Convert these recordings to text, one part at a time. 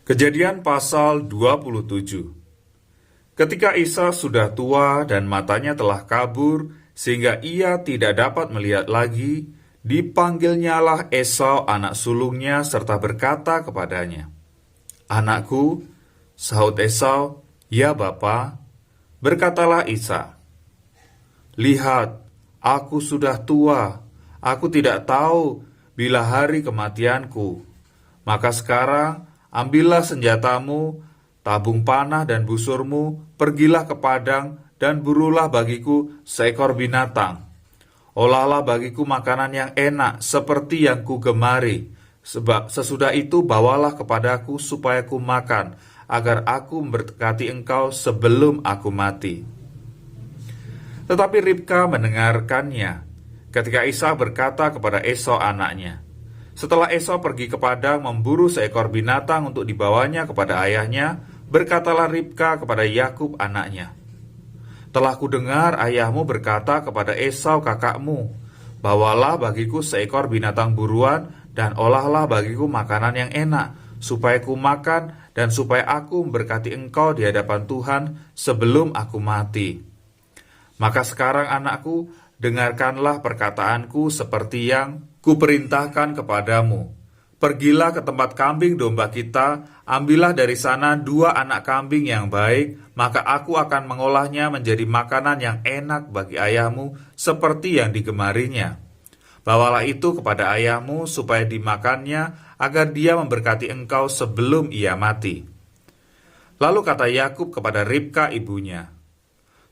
Kejadian pasal 27. Ketika Ishak sudah tua dan matanya telah kabur, sehingga ia tidak dapat melihat lagi, dipanggilnyalah Esau anak sulungnya serta berkata kepadanya, "Anakku," sahut Esau, "Ya Bapa." Berkatalah Ishak, "Lihat, aku sudah tua, aku tidak tahu bila hari kematianku. Maka sekarang ambillah senjatamu, tabung panah dan busurmu, pergilah ke padang dan burulah bagiku seekor binatang. Olahlah bagiku makanan yang enak seperti yang ku gemari, sebab sesudah itu bawalah kepadaku supaya ku makan, agar aku memberkati engkau sebelum aku mati." Tetapi Ribka mendengarkannya ketika Ishak berkata kepada Esau anaknya. Setelah Esau pergi ke padang memburu seekor binatang untuk dibawanya kepada ayahnya, berkatalah Ribka kepada Yakub anaknya, "Telah kudengar ayahmu berkata kepada Esau kakakmu, bawalah bagiku seekor binatang buruan dan olahlah bagiku makanan yang enak, supaya ku makan dan supaya aku memberkati engkau di hadapan Tuhan sebelum aku mati. Maka sekarang anakku, dengarkanlah perkataanku seperti yang kuperintahkan kepadamu. Pergilah ke tempat kambing domba kita, ambillah dari sana 2 anak kambing yang baik, maka aku akan mengolahnya menjadi makanan yang enak bagi ayahmu seperti yang digemarinya. Bawalah itu kepada ayahmu supaya dimakannya, agar dia memberkati engkau sebelum ia mati." Lalu kata Yakub kepada Ribka ibunya,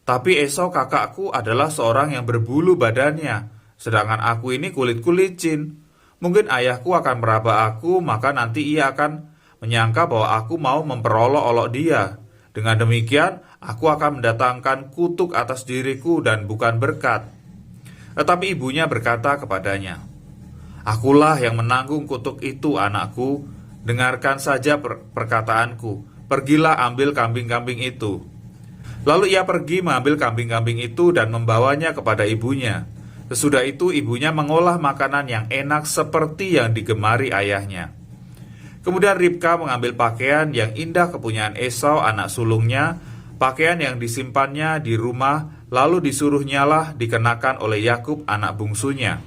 "Tapi Esau kakakku adalah seorang yang berbulu badannya, sedangkan aku ini kulitku licin. Mungkin ayahku akan meraba aku, maka nanti ia akan menyangka bahwa aku mau memperolok-olok dia. Dengan demikian, aku akan mendatangkan kutuk atas diriku dan bukan berkat." Tetapi ibunya berkata kepadanya, "Akulah yang menanggung kutuk itu, anakku. Dengarkan saja perkataanku. Pergilah ambil kambing-kambing itu." Lalu ia pergi mengambil kambing-kambing itu dan membawanya kepada ibunya. Sesudah itu ibunya mengolah makanan yang enak seperti yang digemari ayahnya. Kemudian Ribka mengambil pakaian yang indah kepunyaan Esau anak sulungnya, pakaian yang disimpannya di rumah, lalu disuruhnyalah dikenakan oleh Yakub anak bungsunya.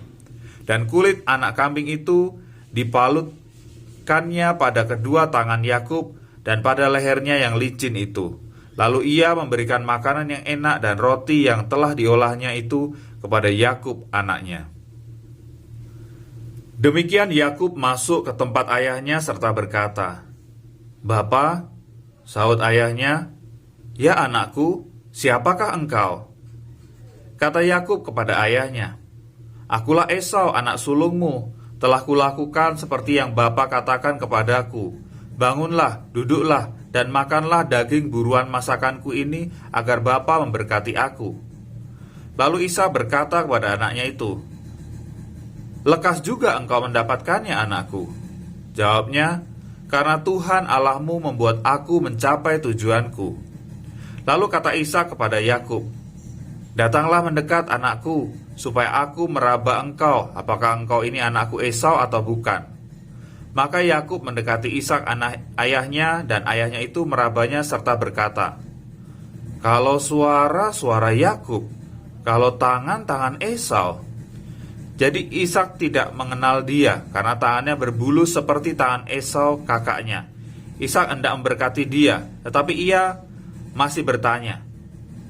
Dan kulit anak kambing itu dipalutkannya pada kedua tangan Yakub dan pada lehernya yang licin itu. Lalu ia memberikan makanan yang enak dan roti yang telah diolahnya itu kepada Yakub anaknya. Demikian Yakub masuk ke tempat ayahnya serta berkata, "Bapa," sahut ayahnya, "Ya anakku, siapakah engkau?" Kata Yakub kepada ayahnya, "Akulah Esau anak sulungmu, telah kulakukan seperti yang bapa katakan kepadaku. Bangunlah, duduklah, dan makanlah daging buruan masakanku ini, agar bapa memberkati aku." Lalu Ishak berkata kepada anaknya itu, "Lekas juga engkau mendapatkannya, anakku." Jawabnya, "Karena Tuhan Allahmu membuat aku mencapai tujuanku." Lalu kata Ishak kepada Yakub, "Datanglah mendekat, anakku, supaya aku meraba engkau, apakah engkau ini anakku Esau atau bukan." Maka Yakub mendekati Ishak ayahnya, dan ayahnya itu merabanya serta berkata, "Kalau suara Yakub, kalau tangan Esau." Jadi Ishak tidak mengenal dia, karena tangannya berbulu seperti tangan Esau kakaknya. Ishak hendak memberkati dia, tetapi ia masih bertanya,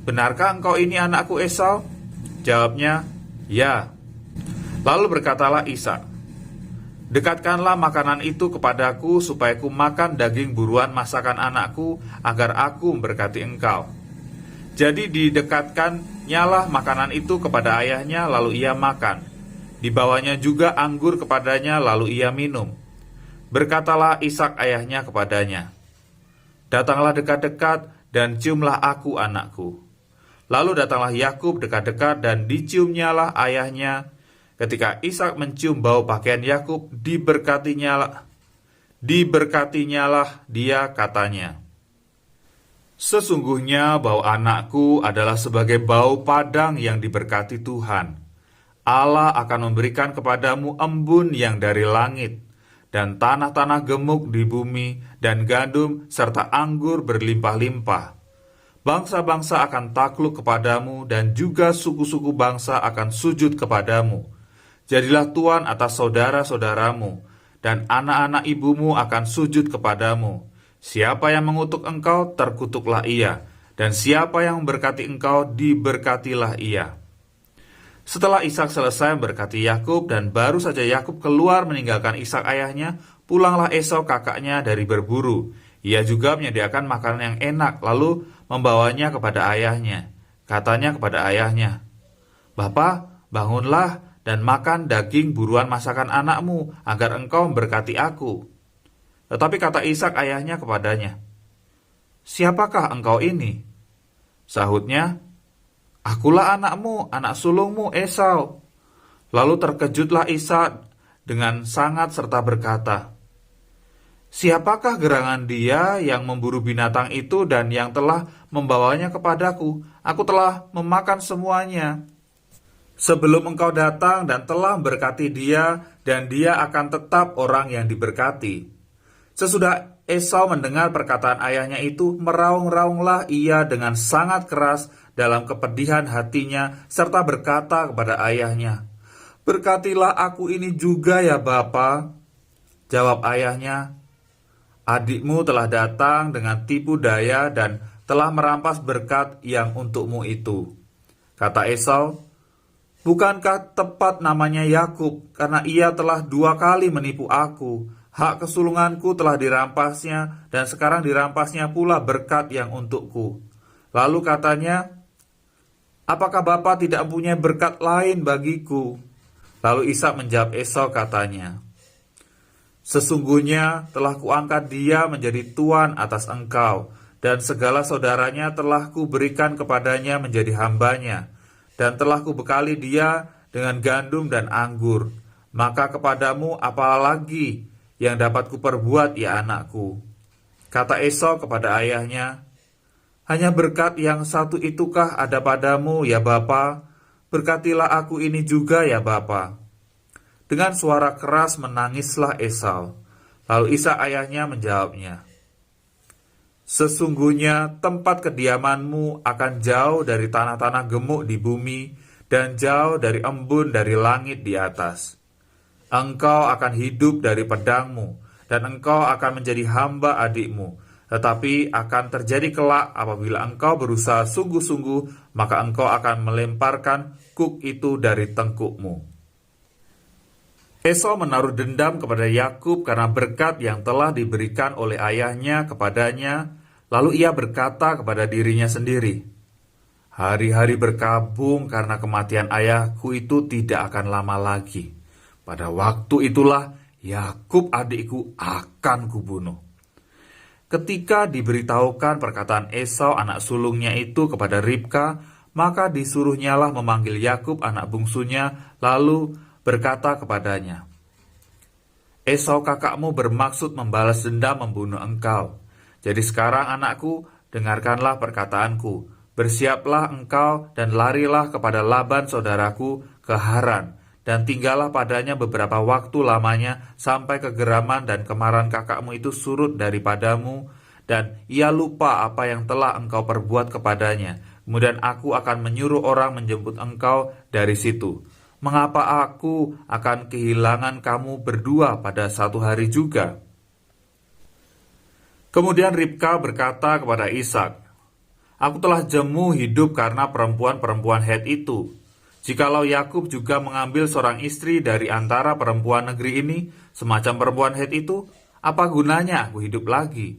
"Benarkah engkau ini anakku Esau?" Jawabnya, "Ya." Lalu berkatalah Ishak, "Dekatkanlah makanan itu kepadaku, supaya ku makan daging buruan masakan anakku, agar aku memberkati engkau." Jadi didekatkan-nyalah makanan itu kepada ayahnya, lalu ia makan. Dibawanya juga anggur kepadanya, lalu ia minum. Berkatalah Ishak ayahnya kepadanya, "Datanglah dekat-dekat dan ciumlah aku, anakku." Lalu datanglah Yakub dekat-dekat dan diciumnyalah ayahnya. Ketika Ishak mencium bau pakaian Yakub, diberkatinyalah dia, katanya, "Sesungguhnya bau anakku adalah sebagai bau padang yang diberkati Tuhan. Allah akan memberikan kepadamu embun yang dari langit, dan tanah-tanah gemuk di bumi, dan gandum serta anggur berlimpah-limpah. Bangsa-bangsa akan takluk kepadamu, dan juga suku-suku bangsa akan sujud kepadamu. Jadilah tuan atas saudara-saudaramu, dan anak-anak ibumu akan sujud kepadamu. Siapa yang mengutuk engkau, terkutuklah ia, dan siapa yang memberkati engkau, diberkatilah ia. Setelah Ishak selesai memberkati Yakub dan baru saja Yakub keluar meninggalkan Ishak ayahnya, pulanglah Esau kakaknya dari berburu. Ia juga menyediakan makanan yang enak, lalu membawanya kepada ayahnya. Katanya kepada ayahnya, "Bapa, bangunlah dan makan daging buruan masakan anakmu, agar engkau memberkati aku." Tetapi kata Ishak ayahnya kepadanya, "Siapakah engkau ini?" Sahutnya, "Akulah anakmu, anak sulungmu Esau." Lalu terkejutlah Ishak dengan sangat serta berkata, "Siapakah gerangan dia yang memburu binatang itu dan yang telah membawanya kepadaku? Aku telah memakan semuanya. Sebelum engkau datang dan telah memberkati dia, dan dia akan tetap orang yang diberkati." Sesudah Esau mendengar perkataan ayahnya itu, meraung-raunglah ia dengan sangat keras dalam kepedihan hatinya, serta berkata kepada ayahnya, "Berkatilah aku ini juga ya Bapa." Jawab ayahnya, "Adikmu telah datang dengan tipu daya dan telah merampas berkat yang untukmu itu." Kata Esau, "Bukankah tepat namanya Yakub, karena ia telah 2 kali menipu aku? Hak kesulunganku telah dirampasnya, dan sekarang dirampasnya pula berkat yang untukku." Lalu katanya, "Apakah Bapa tidak mempunyai berkat lain bagiku?" Lalu Ishak menjawab Esau katanya, "Sesungguhnya telah kuangkat dia menjadi tuan atas engkau, dan segala saudaranya telah kuberikan kepadanya menjadi hambanya, dan telah kubekali dia dengan gandum dan anggur. Maka kepadamu apalagi yang dapat kuperbuat ya anakku?" Kata Esau kepada ayahnya, "Hanya berkat yang satu itukah ada padamu ya Bapa? Berkatilah aku ini juga ya Bapa." Dengan suara keras menangislah Esau. Lalu Ishak ayahnya menjawabnya, "Sesungguhnya tempat kediamanmu akan jauh dari tanah-tanah gemuk di bumi, dan jauh dari embun dari langit di atas. Engkau akan hidup dari pedangmu, dan engkau akan menjadi hamba adikmu. Tetapi akan terjadi kelak apabila engkau berusaha sungguh-sungguh, maka engkau akan melemparkan kuk itu dari tengkukmu." Esau menaruh dendam kepada Yakub karena berkat yang telah diberikan oleh ayahnya kepadanya. Lalu ia berkata kepada dirinya sendiri, "Hari-hari berkabung karena kematian ayahku itu tidak akan lama lagi. Pada waktu itulah Yakub adikku akan kubunuh." Ketika diberitahukan perkataan Esau anak sulungnya itu kepada Ribka, maka disuruhnyalah memanggil Yakub anak bungsunya, lalu berkata kepadanya, "Esau kakakmu bermaksud membalas dendam membunuh engkau. Jadi sekarang anakku, dengarkanlah perkataanku. Bersiaplah engkau dan larilah kepada Laban saudaraku ke Haran, dan tinggallah padanya beberapa waktu lamanya, sampai kegeraman dan kemarahan kakakmu itu surut daripadamu, dan ia lupa apa yang telah engkau perbuat kepadanya. Kemudian aku akan menyuruh orang menjemput engkau dari situ. Mengapa aku akan kehilangan kamu berdua pada satu hari juga?" Kemudian Ribka berkata kepada Ishak, "Aku telah jemu hidup karena perempuan-perempuan Het itu. Jikalau Yakub juga mengambil seorang istri dari antara perempuan negeri ini, semacam perempuan Het itu, apa gunanya aku hidup lagi?"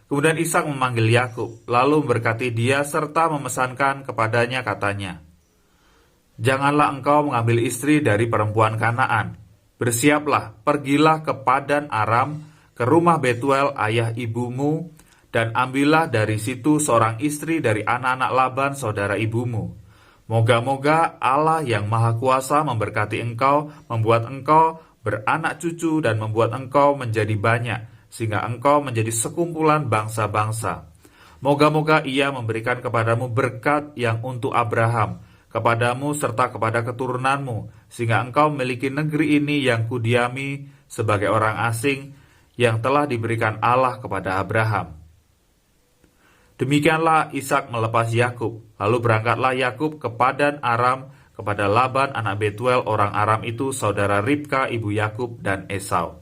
Kemudian Ishak memanggil Yakub, lalu memberkati dia serta memesankan kepadanya katanya, "Janganlah engkau mengambil istri dari perempuan Kanaan. Bersiaplah, pergilah ke Padan Aram, ke rumah Betuel ayah ibumu, dan ambillah dari situ seorang istri dari anak-anak Laban saudara ibumu. Moga-moga Allah yang Maha Kuasa memberkati engkau, membuat engkau beranak cucu dan membuat engkau menjadi banyak, sehingga engkau menjadi sekumpulan bangsa-bangsa. Moga-moga ia memberikan kepadamu berkat yang untuk Abraham, kepadamu serta kepada keturunanmu, sehingga engkau memiliki negeri ini yang kudiami, sebagai orang asing yang telah diberikan Allah kepada Abraham. Demikianlah Ishak melepas Yakub, lalu berangkatlah Yakub ke Padan Aram kepada Laban anak Betuel orang Aram itu, saudara Ribka ibu Yakub dan Esau.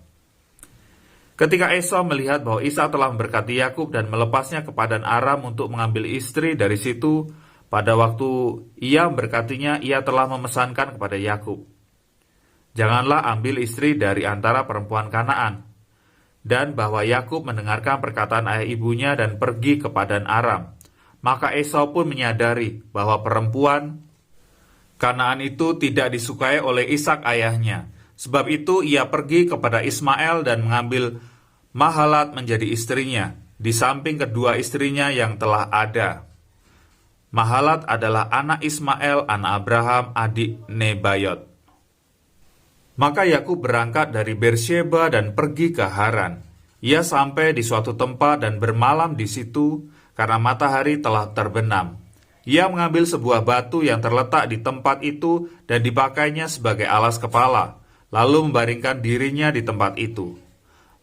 Ketika Esau melihat bahwa Ishak telah memberkati Yakub dan melepasnya ke Padan Aram untuk mengambil istri dari situ, pada waktu ia memberkatinya, ia telah memesankan kepada Yakub, "Janganlah ambil istri dari antara perempuan Kanaan." Dan bahwa Yakub mendengarkan perkataan ayah ibunya dan pergi ke Padan Aram. Maka Esau pun menyadari bahwa perempuan Kanaan itu tidak disukai oleh Ishak ayahnya. Sebab itu ia pergi kepada Ismael dan mengambil Mahalat menjadi istrinya, di samping kedua istrinya yang telah ada. Mahalat adalah anak Ismael, anak Abraham, adik Nebayot. Maka Yakub berangkat dari Beersheba dan pergi ke Haran. Ia sampai di suatu tempat dan bermalam di situ karena matahari telah terbenam. Ia mengambil sebuah batu yang terletak di tempat itu dan dipakainya sebagai alas kepala, lalu membaringkan dirinya di tempat itu.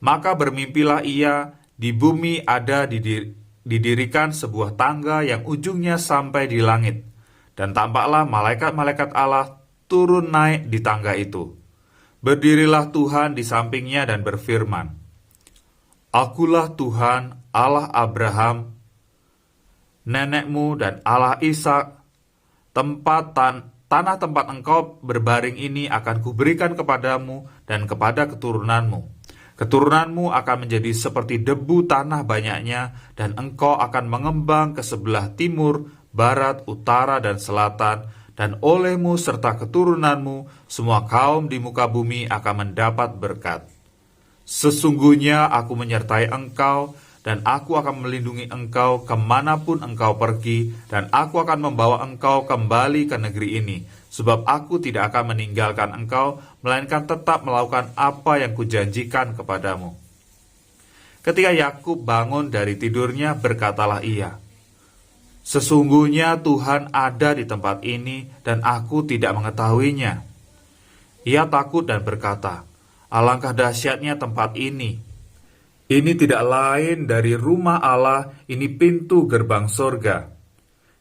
Maka bermimpilah ia, di bumi ada didirikan sebuah tangga yang ujungnya sampai di langit, dan tampaklah malaikat-malaikat Allah turun naik di tangga itu. Berdirilah Tuhan di sampingnya dan berfirman, "Akulah Tuhan, Allah Abraham, nenekmu dan Allah Ishak. Tanah tempat engkau berbaring ini akan kuberikan kepadamu dan kepada keturunanmu. Keturunanmu akan menjadi seperti debu tanah banyaknya, dan engkau akan mengembang ke sebelah timur, barat, utara, dan selatan, dan olehmu serta keturunanmu semua kaum di muka bumi akan mendapat berkat. Sesungguhnya aku menyertai engkau, dan aku akan melindungi engkau kemanapun engkau pergi, dan aku akan membawa engkau kembali ke negeri ini, sebab aku tidak akan meninggalkan engkau, melainkan tetap melakukan apa yang kujanjikan kepadamu." Ketika Yakub bangun dari tidurnya, berkatalah ia, "Sesungguhnya Tuhan ada di tempat ini dan aku tidak mengetahuinya." Ia takut dan berkata, "Alangkah dahsyatnya tempat ini. Ini tidak lain dari rumah Allah, ini pintu gerbang sorga."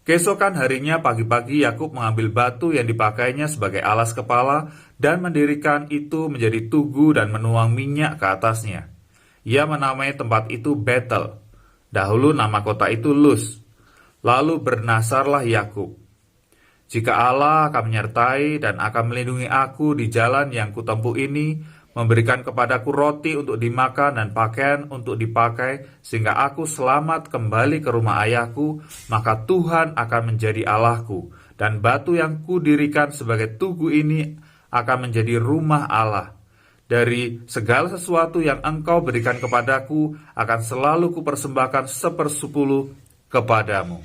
Keesokan harinya pagi-pagi Yakub mengambil batu yang dipakainya sebagai alas kepala dan mendirikan itu menjadi tugu dan menuang minyak ke atasnya. Ia menamai tempat itu Betel. Dahulu nama kota itu Luz. Lalu bernasarlah Yakub, "Jika Allah akan menyertai dan akan melindungi aku di jalan yang kutempuh ini, memberikan kepadaku roti untuk dimakan dan pakaian untuk dipakai, sehingga aku selamat kembali ke rumah ayahku, maka Tuhan akan menjadi Allahku, dan batu yang kudirikan sebagai tugu ini akan menjadi rumah Allah. Dari segala sesuatu yang engkau berikan kepadaku, akan selalu kupersembahkan 1/10 kepadamu."